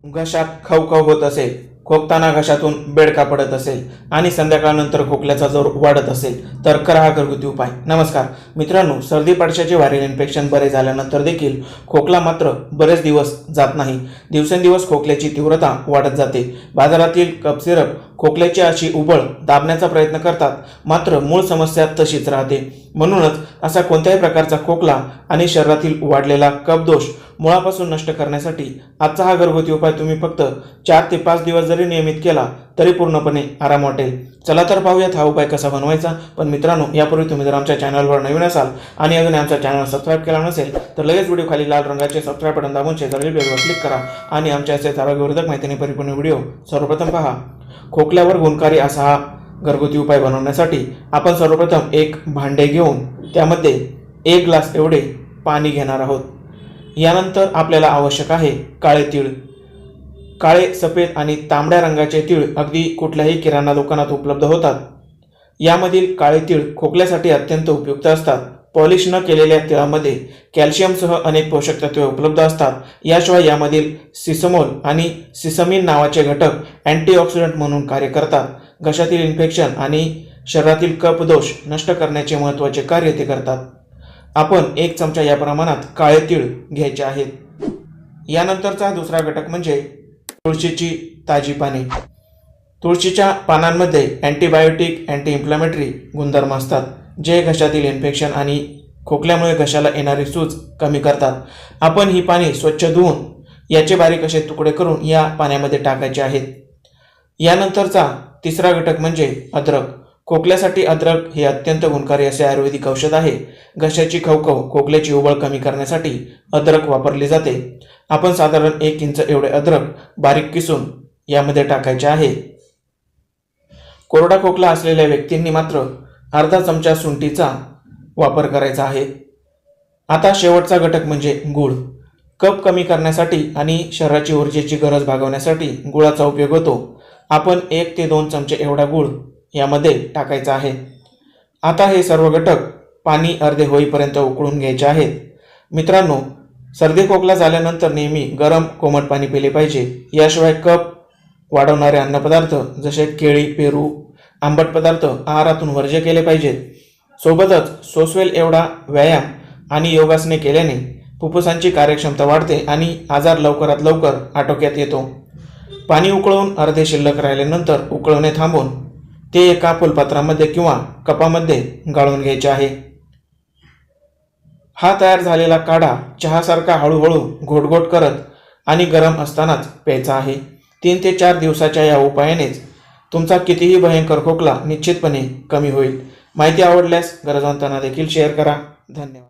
घशात खवखव होत असेल, खोकताना घशातून बेडका पडत असेल आणि संध्याकाळनंतर खोकल्याचा जोर वाढत असेल तर करा हा घरगुती उपाय. नमस्कार मित्रांनो, सर्दी पडशाचे व्हायरल इन्फेक्शन बरे झाल्यानंतर देखील खोकला मात्र बरेच दिवस जात नाही. दिवसेंदिवस खोकल्याची तीव्रता वाढत जाते. बाजारातील कफ सिरप खोकल्याची अशी उबळ दाबण्याचा प्रयत्न करतात, मात्र मूळ समस्या तशीच राहते. म्हणूनच असा कोणत्याही प्रकारचा खोकला आणि शरीरातील वाढलेला कफ दोष मुळापासून नष्ट करण्यासाठी आजचा हा घरगुती उपाय तुम्ही फक्त 4 ते 5 दिवस जरी नियमित केला तरी पूर्णपणे आराम वाटेल. चला तर पाहूयात हा उपाय कसा बनवायचा. पण मित्रांनो, यापूर्वी तुम्ही जर आमच्या चॅनलवर नवीन असाल आणि अजून आमच्या चॅनल सबस्क्राईब केला नसेल तर लगेच व्हिडिओ खाली लाल रंगाचे सबस्क्राईब बटन दाबून शेजारील बेलवर क्लिक करा आणि आमच्या असेच आरोग्यवर्धक माहितीने परिपूर्ण व्हिडिओ सर्वप्रथम पहा. खोकल्यावर गुणकारी असा हा घरगुती उपाय बनवण्यासाठी आपण सर्वप्रथम एक भांडे घेऊन त्यामध्ये 1 ग्लास एवढे पाणी घेणार आहोत. यानंतर आपल्याला आवश्यक आहे काळे तीळ. काळे, सफेद आणि तांबड्या रंगाचे तीळ अगदी कुठल्याही किराणा दुकानात उपलब्ध होतात. यामधील काळे तीळ खोकल्यासाठी अत्यंत उपयुक्त असतात. पॉलिश न केलेल्या तिळामध्ये कॅल्शियमसह अनेक पोषक तत्वे उपलब्ध असतात. याशिवाय यामधील सिसमोल आणि सिसमिन नावाचे घटक अँटीऑक्सिडंट म्हणून कार्य करतात. घशातील इन्फेक्शन आणि शरीरातील कफ दोष नष्ट करण्याचे महत्त्वाचे कार्य ते करतात. आपण 1 चमचा या प्रमाणात काळे तीळ घ्यायचे आहेत. यानंतरचा दुसरा घटक म्हणजे तुळशीची ताजी पाने. तुळशीच्या पानांमध्ये अँटीबायोटिक, अँटी इन्फ्लॅमेटरी गुणधर्म असतात, जे घशातील इन्फेक्शन आणि खोकल्यामुळे घशाला येणारी सूज कमी करतात. आपण ही पाने स्वच्छ धुवून याचे बारीक असे तुकडे करून या पाण्यामध्ये टाकायचे आहेत. यानंतरचा तिसरा घटक म्हणजे अद्रक. खोकल्यासाठी अद्रक हे अत्यंत गुणकारी असे आयुर्वेदिक औषध आहे. घशाची खवखव, खोकल्याची उबळ कमी करण्यासाठी अद्रक वापरली जाते. आपण साधारण 1 इंच एवढे अद्रक बारीक किसून यामध्ये टाकायचे आहे. कोरडा खोकला असलेल्या व्यक्तींनी मात्र अर्धा चमचा सुंठीचा वापर करायचा आहे. आता शेवटचा घटक म्हणजे गूळ. कफ कमी करण्यासाठी आणि शरीराची ऊर्जेची गरज भागवण्यासाठी गुळाचा उपयोग होतो. आपण 1 ते 2 चमचे एवढा गूळ यामध्ये टाकायचा आहे. आता हे सर्व घटक पाणी अर्धे होईपर्यंत उकळून घ्यायचे आहेत. मित्रांनो, सर्दी खोकला झाल्यानंतर नेहमी गरम कोमट पाणी पिले पाहिजे. याशिवाय कफ वाढवणारे अन्नपदार्थ जसे केळी, पेरू, आंबट पदार्थ आहारातून वर्ज्य केले पाहिजेत. सोबतच सोसवेल एवढा व्यायाम आणि योगासने केल्याने फुफ्फुसांची कार्यक्षमता वाढते आणि आजार लवकरात लवकर आटोक्यात येतो. पाणी उकळून अर्धे शिल्लक राहिल्यानंतर उकळवणे थांबून ते एका फुलपात्रामध्ये किंवा कपामध्ये गाळून घ्यायचे आहे. हा तयार झालेला काढा चहासारखा हळूहळू घोटघोट करत आणि गरम असतानाच प्यायचा आहे. 3 ते 4 दिवसाच्या या उपायानेच तुमचा कितीही भयंकर खोकला निश्चितपणे कमी होईल. माहिती आवडल्यास गरजवंतांना देखील शेअर करा. धन्यवाद.